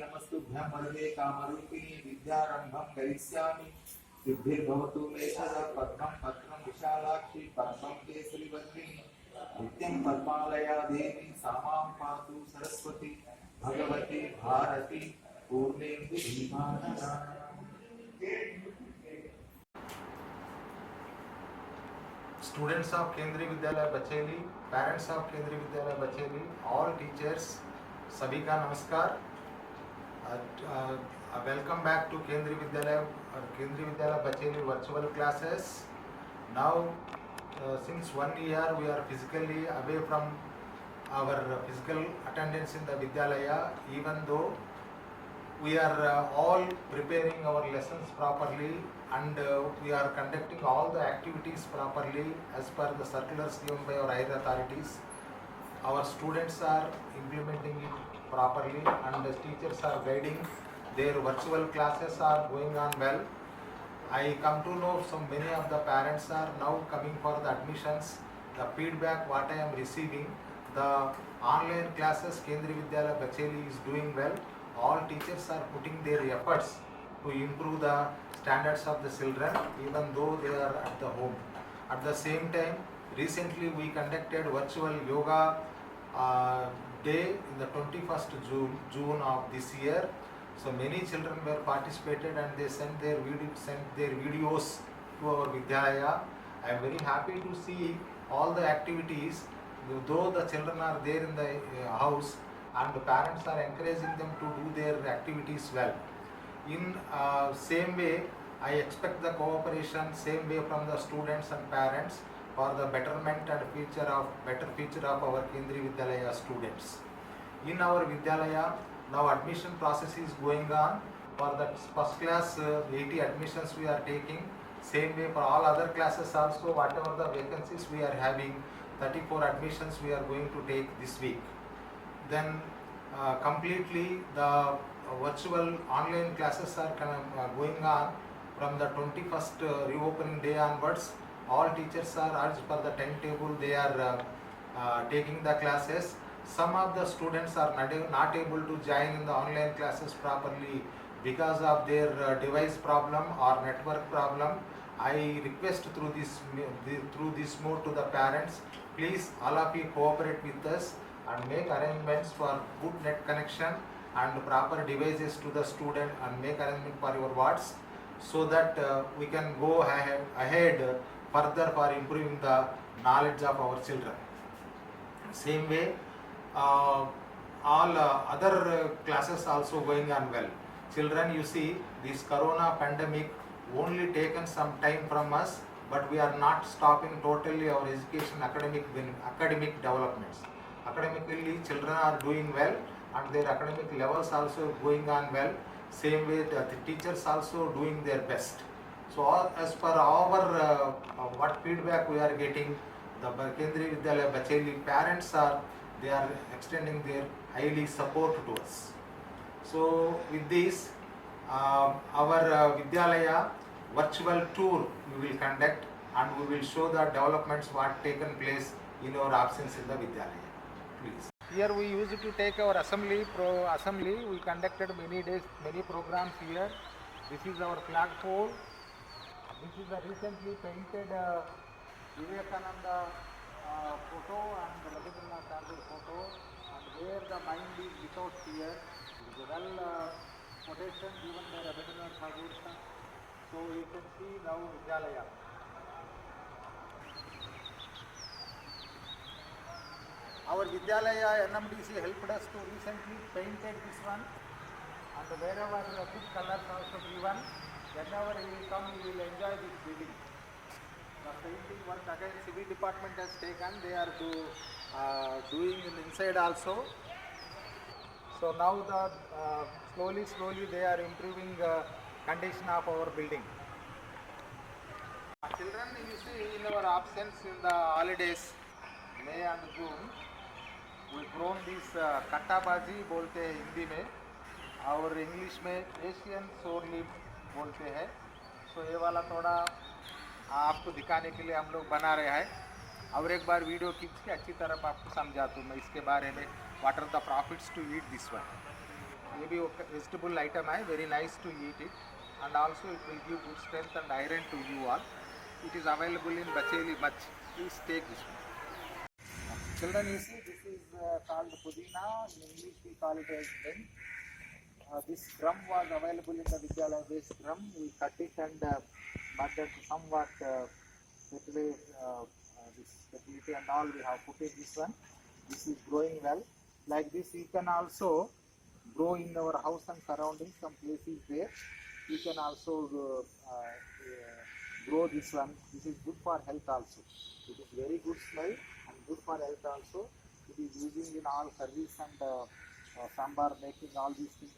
नमस्तुभ्यं वरदे कामरूपिणी विद्यारंभं करिष्यामि सिद्धिर्भवतु मे सदा पद्मं पत्रं विशालाक्षि पद्मं केसरिवर्णिनि नित्यं पद्मालया देवी सा मां पातु सरस्वती भगवती भारती पूर्णेन्दु भीमानना। Students of केंद्रीय विद्यालय बचेली, पेरेंट्स ऑफ केंद्रीय विद्यालय बचेली, ऑल टीचर्स, सभी का नमस्कार। वेलकम बैक टू केंद्रीय विद्यालय Bacheli virtual classes. Now since 1 year we are physically away from our physical attendance in the vidyalaya, even though we are all preparing our lessons properly and we are conducting all the activities properly as per the circulars given by our higher authorities. Our students are implementing it properly and the teachers are guiding. Their virtual classes are going on well. I come to know many of the parents are now coming for the admissions. The feedback what I am receiving, the online classes Kendriya Vidyalaya Bacheli is doing well. All teachers are putting their efforts to improve the standards of the children even though they are at the home. At the same time, recently we conducted virtual yoga day in the 21st June of this year. So many children were participated and they sent their videos to our Vidyalaya. I am very happy to see all the activities, though the children are there in the house and the parents are encouraging them to do their activities well. In same way, I expect the cooperation same way from the students and parents for the betterment and better future of our Kendriya Vidyalaya students. In our Vidyalaya, now admission process is going on. For the first class 80 admissions we are taking. Same way for all other classes also, whatever the vacancies we are having, 34 admissions we are going to take this week. Then completely the virtual online classes are going on from the 21st reopening day onwards. All teachers are, as per the timetable, they are taking the classes. Some of the students are not able to join in the online classes properly because of their device problem or network problem. I request through this mode to the parents, please all of you cooperate with us and make arrangements for good net connection and proper devices to the student and make arrangement for your wards so that we can go ahead further for improving the knowledge of our children. Same way, all other classes also going on well. Children, you see, this corona pandemic only taken some time from us, but we are not stopping totally our education academic developments. Academically, children are doing well and their academic levels also going on well. Same way, the teachers also doing their best. So as per our what feedback we are getting, the Kendriya Vidyalaya Bacheli parents are extending their highly support to us. So with this, our Vidyalaya virtual tour we will conduct and we will show the developments what taken place in our absence in the Vidyalaya. Please. Here we used to take our assembly. We conducted many days, many programs here. This is our flagpole. This is the recently painted Vivekananda photo and the Rabindranath Tagore photo, and where the mind is without fear. It is a well quotation given by Rabindranath Tagore. So you can see now Vidyalaya. Our Vidyalaya NMDC helped us to recently painted this one, and wherever good colors also given, whenever you will come you will enjoy this building. The painting work again civil department has taken, they are doing inside also. So now the slowly they are improving condition of our building. Children, you see, in our absence in the holidays, May and June, we grown this कट्टाबाजी बोलते हैं हिंदी में और English में Asian शोर leaf बोलते हैं. सो ये वाला थोड़ा आपको दिखाने के लिए हम लोग बना रहे हैं और एक बार वीडियो खींच के अच्छी तरह आपको समझा दूँ मैं इसके बारे में. What are the profits to eat this one. ये भी vegetable item है, very nice to eat it, and also it will give good strength and iron to you all. It is available in Bacheli much. Please take this one. Children, you see, this is called pudina. In English, we call it as mint. This drum was available in the Vidyalaya waste drum. We cut it and mud it somewhat fertilize this fertility and all. We have put in this one. This is growing well. Like this, you can also grow in our house and surroundings. Some places there, you can also grow this one. This is good for health also. It is very good smell and good for health also. It is using in all curries and sambar making, all these things.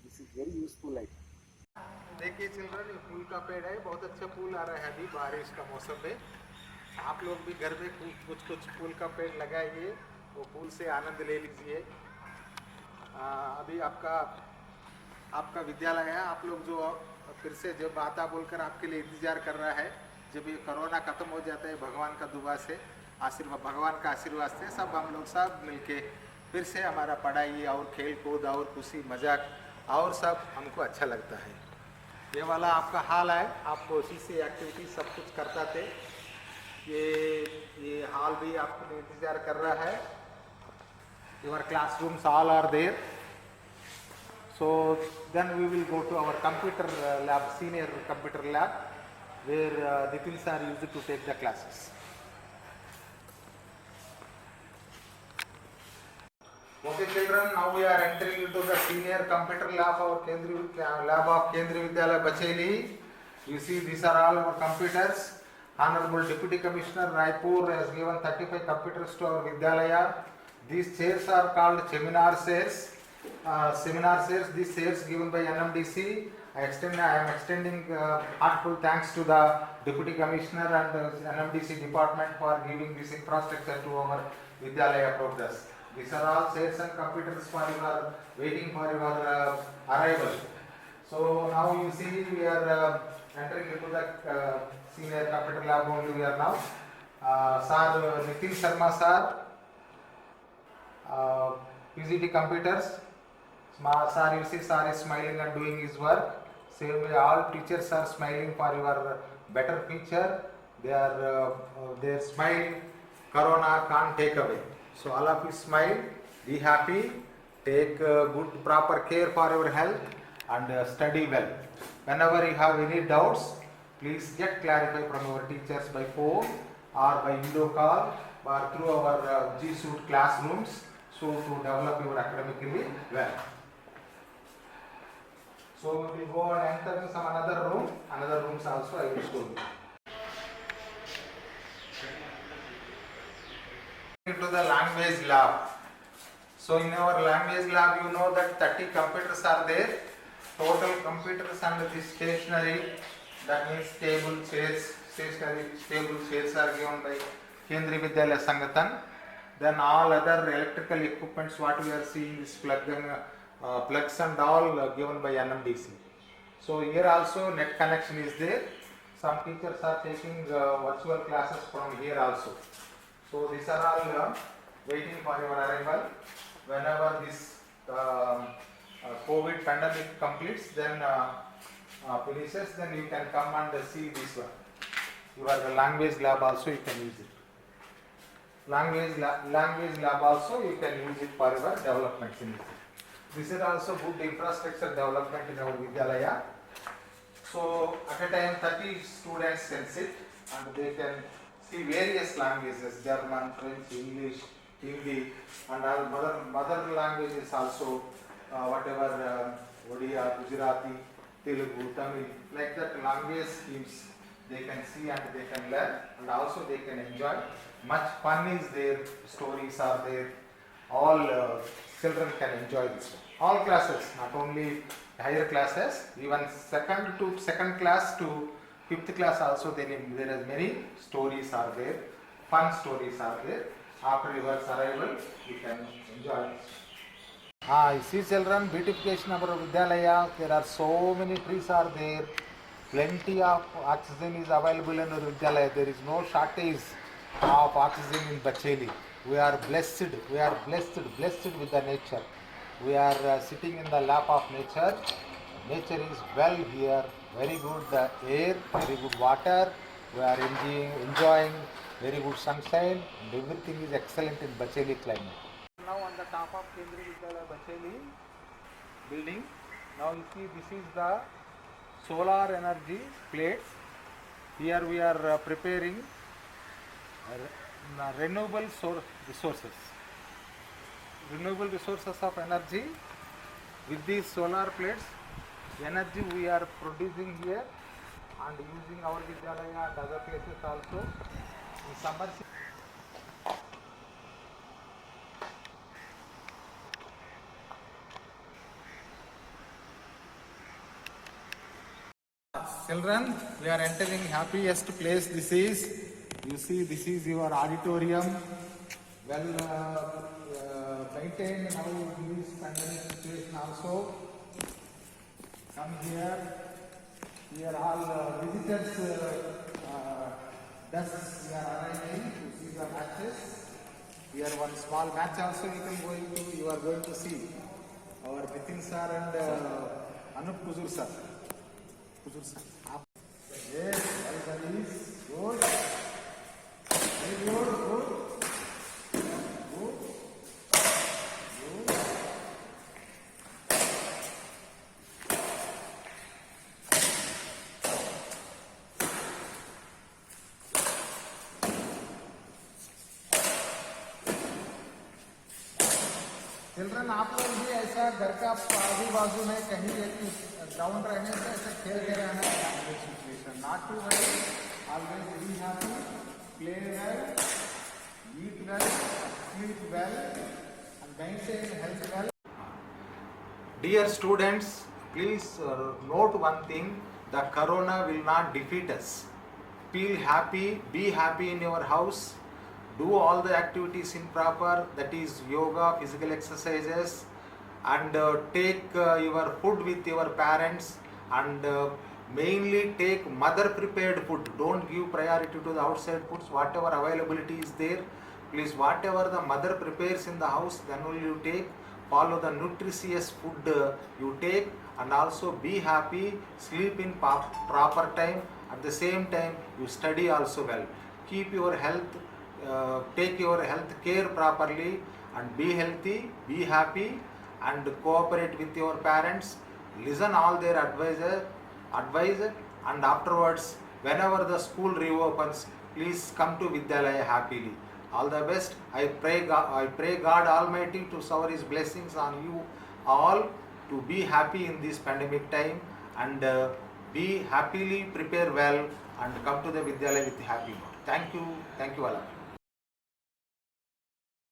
This is very useful item. देखिए children, ये फूल का पेड़ है, बहुत अच्छा फूल आ रहा है अभी बारिश का मौसम में. आप लोग भी घर में कुछ फूल का पेड़ लगाइए, वो फूल से आनंद ले लीजिए. अभी आपका विद्यालय है, आप लोग जो फिर से जब आता बोलकर आपके लिए इंतजार कर रहा है, जब ये कोरोना खत्म हो जाता है, भगवान का दुआ से आशीर्वाद, भगवान का आशीर्वाद से सब हम लोग सब मिलके फिर से हमारा पढ़ाई और खेल कूद और खुशी मजाक और सब हमको अच्छा लगता है. ये वाला आपका हाल है, आपको उसी से एक्टिविटी सब कुछ करता थे. ये हाल भी आपको इंतजार कर रहा है. Your classrooms all are there. So then we will go to our computer lab, senior computer lab, where Nitin sir used to take the classes. Okay children, now we are entering into the senior computer lab of Kendriya Vidyalaya Bacheli. You see, these are all our computers. Honorable Deputy Commissioner Raipur has given 35 computers to our Vidyalaya. These chairs are called seminar chairs. These chairs given by NMDC. I am extending heartfelt thanks to the Deputy Commissioner and the NMDC department for giving this infrastructure to our Vidyalaya progress. These are all chairs and computers for your waiting for your arrival. So now you see we are entering into the senior computer lab only we are now. Sir Nitin Sharma sir, PGT computers. Sir, you see sir is smiling and doing his work. Same way all teachers are smiling for your better future. Their smile Corona can't take away. So all of you smile, be happy, take good proper care for your health and study well. Whenever you have any doubts, please get clarified from our teachers by phone or by video call or through our G Suite classrooms, so to develop your academically well. So we will go and enter some another rooms also I will show you. Into the language lab. So in our language lab, you know that 30 computers are there. Total computers and the stationery, that means table, chairs, stationery, table, chairs are given by Kendriya Vidyalaya Sangathan. Then all other electrical equipments what we are seeing is plugs and all given by NMDC. So here also net connection is there. Some teachers are taking virtual classes from here also. So these are all waiting for your arrival. Whenever this COVID pandemic completes, then finishes, then you can come and see this one. Your language lab also you can use it. Language lab also you can use it for your development. This is also good infrastructure development in our Vidyalaya. So at a time 30 students can sit and they can see various languages, German, French, English, Hindi, and all mother languages also, whatever Odia, Gujarati, Telugu, Tamil, like that language schemes they can see and they can learn and also they can enjoy. Much fun is there, stories are there, all children can enjoy this one. All classes, not only higher classes, even second class to 5th class also there are many stories are there, fun stories are there. After your arrival, you can enjoy it. You see children, beautification of our Vidyalaya, there are so many trees are there, plenty of oxygen is available in our Vidyalaya, there is no shortage of oxygen in Bacheli. We are blessed with the nature. We are sitting in the lap of nature. Nature is well here, very good air, very good water. We are enjoying very good sunshine, and everything is excellent in Bacheli climate. Now on the top of Kendriya Vidyalaya Bacheli building. Now you see this is the solar energy plates. Here we are preparing renewable resources. Renewable resources of energy with these solar plates. Energy we are producing here and using our Vidyalaya and other places also. In summer children, we are entering happiest place. This is, you see, this is your auditorium. Well maintained now in this pandemic situation also. Come here. Here all visitors desks we are arranging to see the matches. Here one small match also you are going to see. Our Nitin sir and Anup Kuzur sir. Yes, everybody is good. Very good, good. Good. Good. Children आप लोग भी ऐसा घर का आजू बाजू में कहीं एक ग्राउंड रहने से ऐसे खेलते रहना है situation. Not to worry, always be happy, play well, eat well, sleep well, and maintain health well. Dear students, please note one thing: the corona will not defeat us. Feel happy, be happy in your house. Do all the activities in proper, that is yoga, physical exercises, and take your food with your parents, and mainly take mother prepared food. Don't give priority to the outside foods. Whatever availability is there, please, whatever the mother prepares in the house, then only you take. Follow the nutritious food you take, and also be happy, sleep in proper time. At the same time, you study also well. Keep your health, take your health care properly, and be healthy, be happy, and cooperate with your parents. Listen all their advice, and afterwards, whenever the school reopens, please come to Vidyalaya happily. All the best. I pray God Almighty to shower His blessings on you all, to be happy in this pandemic time, and be happily, prepare well, and come to the Vidyalaya with happy mood. Thank you all.